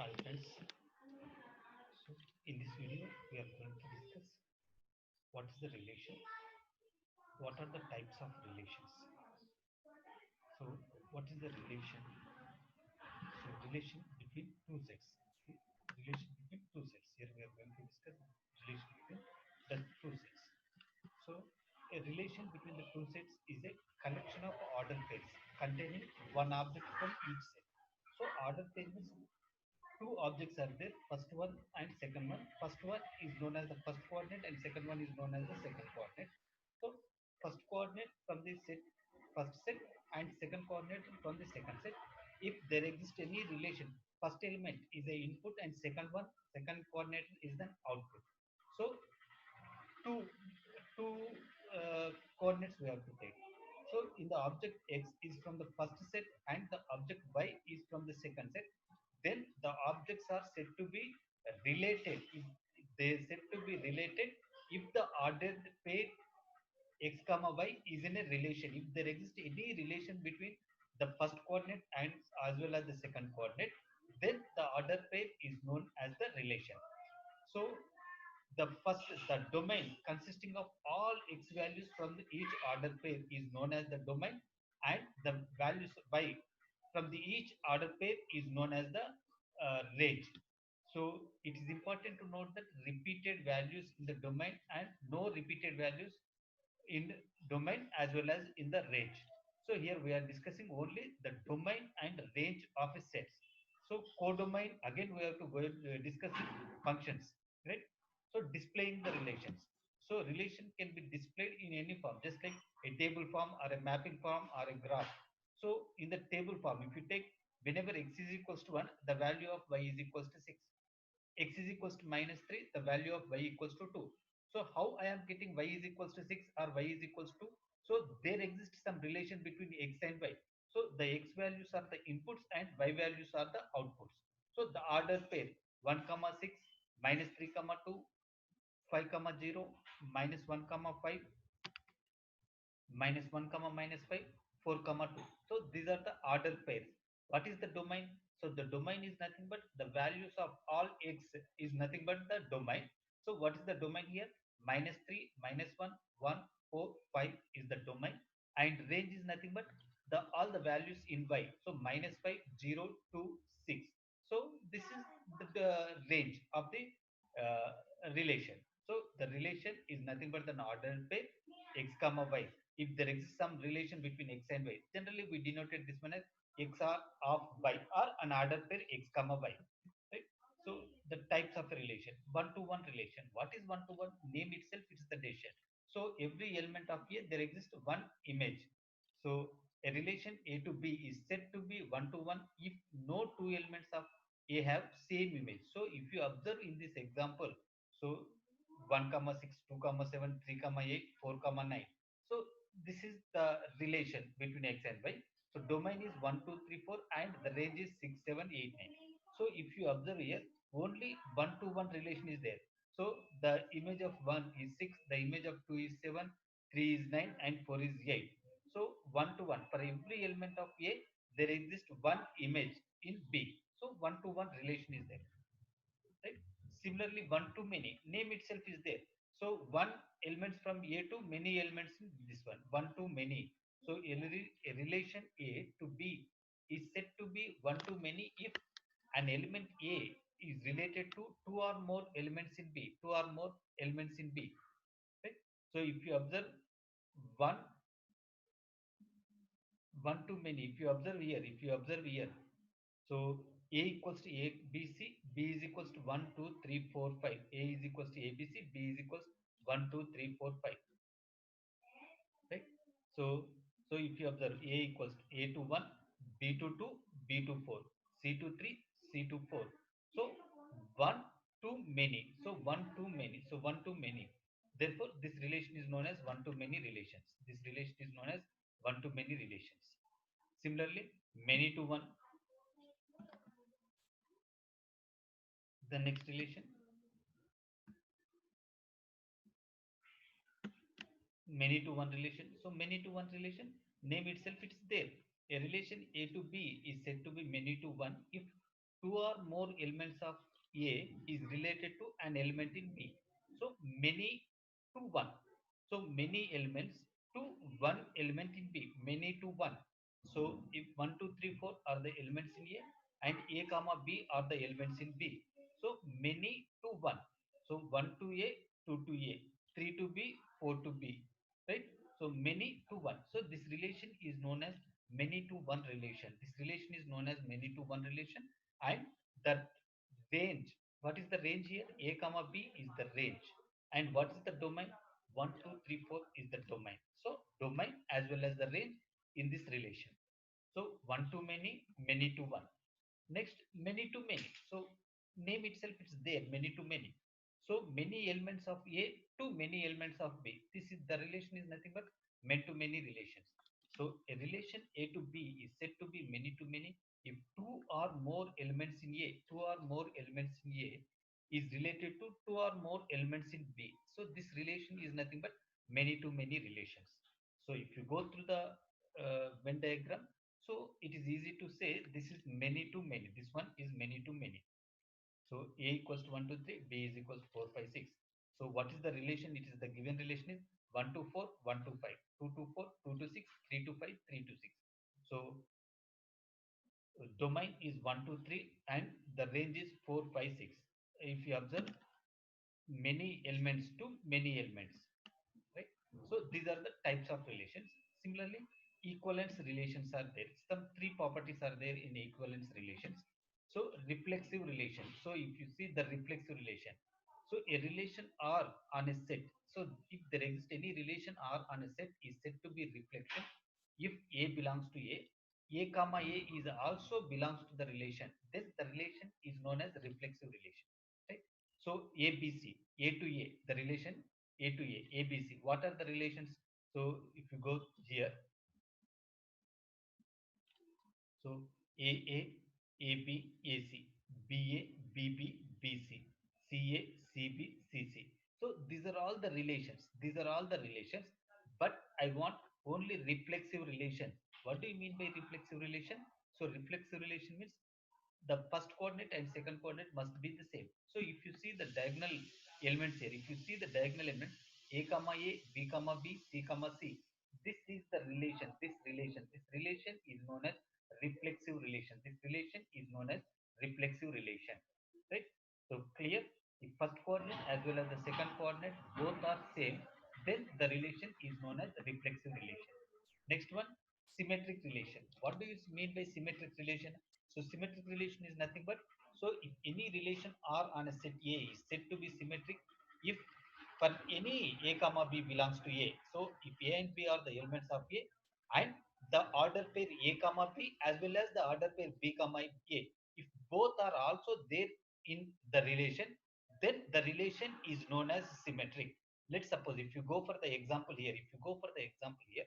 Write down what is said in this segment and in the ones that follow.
Hi friends, so in this video we are going to discuss what is the relation, what are the types of relations. So what is the relation? So relation between two sets. See, relation between two sets. Here we are going to discuss relation between the two sets. So a relation between the two sets is a collection of order pairs containing one object from each set. So order pair means two objects are there, first one and second one. First one is known as the first coordinate and second one is known as the second coordinate. So first coordinate from the set first set and second coordinate from the second set. If there exists any relation, first element is a input and second coordinate is the output. So two two coordinates we have to take. So in the object x is from the first set and the object y is from the second set, then the objects are said to be related. If they are said to be related if the ordered pair x comma y is in a relation. If there exists any relation between the first coordinate and as well as the second coordinate, then the order pair is known as the relation. So the domain consisting of all x values from each order pair is known as the domain, and the values y from the each order pair is known as the range. So it is important to note that repeated values in the domain and no repeated values in domain as well as in the range. So here we are discussing only the domain and range of a set. So codomain, again we have to go discuss functions, right? So displaying the relations. So relation can be displayed in any form, just like a table form or a mapping form or a graph. So in the table form, if you take whenever x is equals to 1, the value of y is equals to 6. X is equals to minus 3, the value of y equals to 2. So how I am getting y is equals to 6 or y is equals to? So there exists some relation between x and y. So the x values are the inputs and y values are the outputs. So the order pair 1 comma 6 minus 3 comma 2 5 comma 0 minus 1 comma 5 minus 1 comma minus 5 4 comma 2. So these are the order pairs. What is the domain? So the domain is nothing but the values of all x is nothing but the domain. So what is the domain here? Minus 3 minus 1 1 4 5 is the domain, and range is nothing but the all the values in y. So minus 5 0 2 6. So this is the range of the relation. So the relation is nothing but an order pair x comma y. If there exists some relation between x and y, generally we denoted this one as x r of y or an order pair x comma y. Right? So the types of relation, one-to-one relation. What is one-to-one? Name itself is the relation. So every element of A there exists one image. So a relation A to B is said to be one-to-one if no two elements of A have same image. So if you observe in this example, so 1 comma 6 2 comma 7 3 comma 8 4 comma 9. So this is the relation between x and y. So domain is 1 2 3 4 and the range is 6 7 8 9. So if you observe here, only one to one relation is there. So the image of 1 is 6, the image of 2 is 7, 3 is 9 and 4 is 8. So 1 to 1 for every element of A there exists one image in B. So 1 to 1 relation is there, right? Similarly, one to many, name itself is there. So one elements from A to many elements in this one to many. So a relation A to B is said to be one to many if an element A is related to two or more elements in B, two or more elements in B, right? So if you observe one one to many, if you observe here, so A equals to A, B, C, B is equals to 1, 2, 3, 4, 5. A is equals to A, B, C, B is equals 1, 2, 3, 4, 5. Right? So, so if you observe A equals to A to 1, B to 2, B to 4, C to 3, C to 4. So 1 to many. So 1 to many. So 1 to many. Therefore, this relation is known as one to many relations. This relation is known as one to many relations. Similarly, many to one. The next relation, many to one relation. So many to one relation, name itself it's there. A relation A to B is said to be many to one if two or more elements of A is related to an element in B. So many to one. So many elements to one element in B. Many to one. So if 1, 2, 3, 4 are the elements in A and A comma B are the elements in B. So many to one. So 1 to A, 2 to A, 3 to B, 4 to B. Right? So many to one. So this relation is known as many to one relation. This relation is known as many to one relation, and the range, what is the range here? A comma B is the range, and what is the domain? 1 2 3 4 is the domain. So domain as well as the range in this relation. So one to many, many to one. Next, many to many. So name itself it's there, many to many. So many elements of A to many elements of B. This is the relation is nothing but many to many relations. So a relation A to B is said to be many to many if two or more elements in A, two or more elements in A is related to two or more elements in B. So this relation is nothing but many to many relations. So if you go through the Venn diagram, so it is easy to say this is many to many. This one is many to many. So A equals to 1 to 3, B is equals to 4, 5, 6. So what is the relation? It is the given relation is 1 to 4, 1 to 5, 2 to 4, 2 to 6, 3 to 5, 3 to 6. So domain is 1 to 3 and the range is 4, 5, 6. If you observe many elements to many elements, right? So these are the types of relations. Similarly, equivalence relations are there. Some three properties are there in equivalence relations. So reflexive relation. So if you see the reflexive relation, so a relation R on a set. So if there exists any relation R on a set is said to be reflection if A belongs to A comma A is also belongs to the relation, then the relation is known as reflexive relation. Right? So ABC, A to A, the relation A to A, ABC. What are the relations? So if you go here, so AA, AB, AC, BA, BB, BC, CA, CB, CC. So these are all the relations. These are all the relations. But I want only reflexive relation. What do you mean by reflexive relation? So reflexive relation means the first coordinate and second coordinate must be the same. So if you see the diagonal elements here, if you see the diagonal elements A comma A, B comma B, C comma C, this is the relation. This relation is known as reflexive relation. This relation is known as reflexive relation. Right? So clear? If first coordinate as well as the second coordinate both are same, then the relation is known as reflexive relation. Next one, symmetric relation. What do you mean by symmetric relation? So symmetric relation is nothing but, so if any relation R on a set A is said to be symmetric if for any A comma B belongs to A. So if A and B are the elements of A and the order pair A comma B as well as the order pair B comma A, if both are also there in the relation, then the relation is known as symmetric. Let's suppose if you go for the example here, if you go for the example here,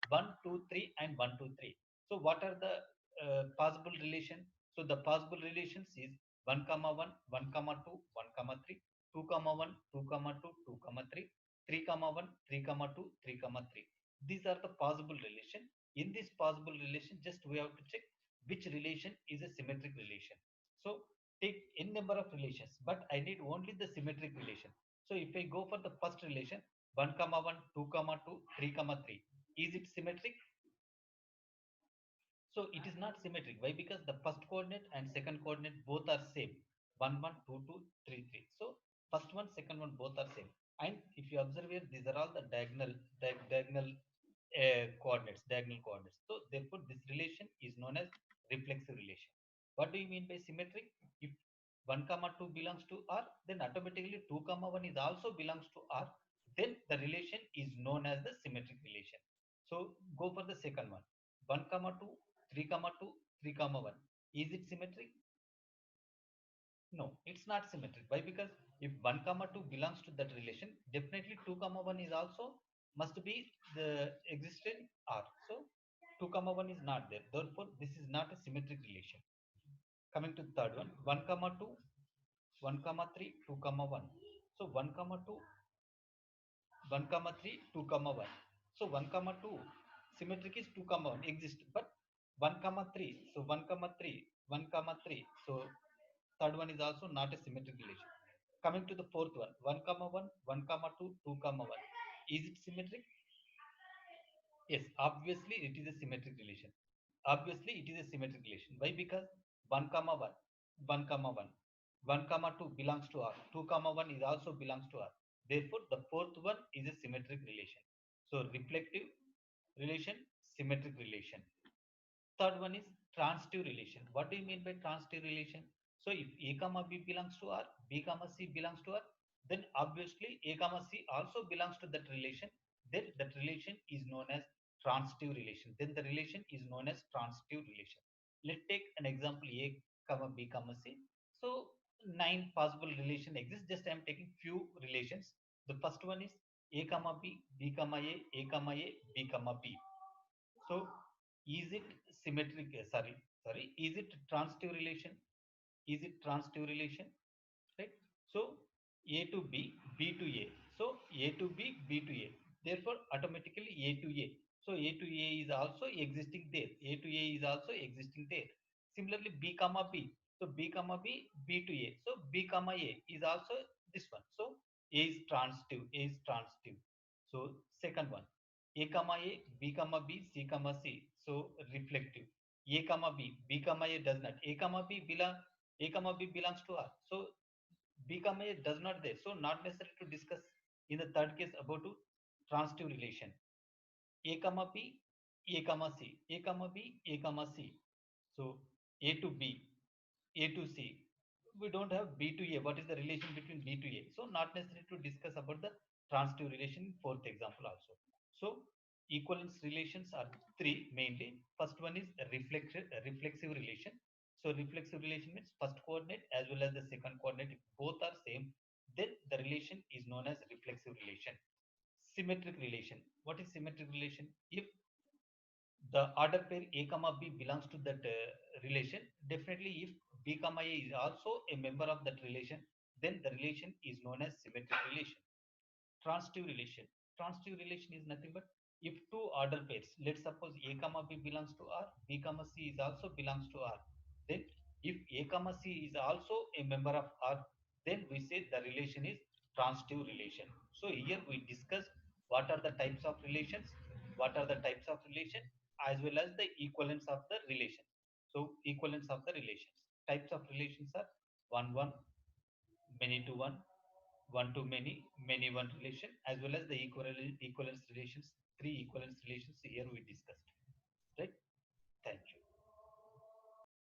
1 2 3 and 1 2 3. So what are the possible relation? So the possible relations is 1 comma 1, 1 comma 2, 1 comma 3, 2 comma 1, 2 comma 2, 2 comma 3, 3 comma 1, 3 comma 2, 3 comma 3. These are the possible relation. In this possible relation, just we have to check which relation is a symmetric relation. So take n number of relations, but I need only the symmetric relation. So if I go for the first relation, 1 comma 1, 2 comma 2, 3 comma 3, is it symmetric? So it is not symmetric. Why? Because the first coordinate and second coordinate both are same. 1 1 2 2 3 3. So first one, second one both are same. And if you observe here, these are all the diagonal coordinates, diagonal coordinates. So therefore, this relation is known as reflexive relation. What do you mean by symmetric? If 1 comma 2 belongs to R, then automatically 2 comma 1 is also belongs to R. Then the relation is known as the symmetric relation. So go for the second one. 1 comma 2, 3 comma 2, 3 comma 1. Is it symmetric? No, it's not symmetric. Why? Because if 1 comma 2 belongs to that relation, definitely 2 comma 1 is also must be the existent R. So 2 comma 1 is not there. Therefore, this is not a symmetric relation. Coming to the third one, 1 comma 2, 1 comma 3, 2 comma 1. So 1 comma 2, 1 comma 3, 2 comma 1. So 1 comma 2, symmetric is 2 comma 1 exist, but 1 comma 3, so 1 comma 3, 1 comma 3. So Third one is also not a symmetric relation. Coming to the fourth one, 1 comma 1, 1 comma 2, 2 comma 1. Is it symmetric? Yes, obviously it is a symmetric relation. Obviously it is a symmetric relation. Why? Because 1 comma 1, 1 comma 1, 1 comma 2 belongs to R, 2 comma 1 is also belongs to R. Therefore, the fourth one is a symmetric relation. So reflective relation, symmetric relation. Third one is transitive relation. What do you mean by transitive relation? So if A comma B belongs to R, B comma C belongs to R, then obviously A comma C also belongs to that relation. Then that relation is known as transitive relation. Then the relation is known as transitive relation. Let's take an example A comma B comma C. So nine possible relation exists. Just I am taking few relations. The first one is A comma B, B comma A comma A, B comma B. So is it symmetric? Sorry. Is it transitive relation? Is it transitive relation? Right. So A to B, B to A. So A to B, B to A. Therefore, automatically A to A. So A to A is also existing there. A to A is also existing there. Similarly, B comma B. So B comma B, B to A. So B comma A is also this one. So A is transitive. A is transitive. So second one, A comma A, B comma B, C comma C. So reflective. A comma B, B comma A does not. A comma B belongs to R. So B comma A does not there. So not necessary to discuss in the third case about to transitive relation. A comma B, A comma C, A comma B, A comma C. So A to B, A to C. We don't have B to A. What is the relation between B to A? So not necessary to discuss about the transitive relation in fourth example also. So equivalence relations are three mainly. First one is a reflexive relation. So reflexive relation means first coordinate as well as the second coordinate. If both are same, then the relation is known as reflexive relation. Symmetric relation. What is symmetric relation? If the order pair A comma B belongs to that relation, definitely if B comma A is also a member of that relation, then the relation is known as symmetric relation. Transitive relation. Transitive relation is nothing but if two order pairs, let's suppose A comma B belongs to R, B comma C is also belongs to R. Then if A comma C is also a member of R, then we say the relation is transitive relation. So here we discussed what are the types of relations, what are the types of relation, as well as the equivalence of the relation. So equivalence of the relations. Types of relations are one, many to one to many, many one relation, as well as the equivalence relations, three equivalence relations here we discussed. Right? Thank you.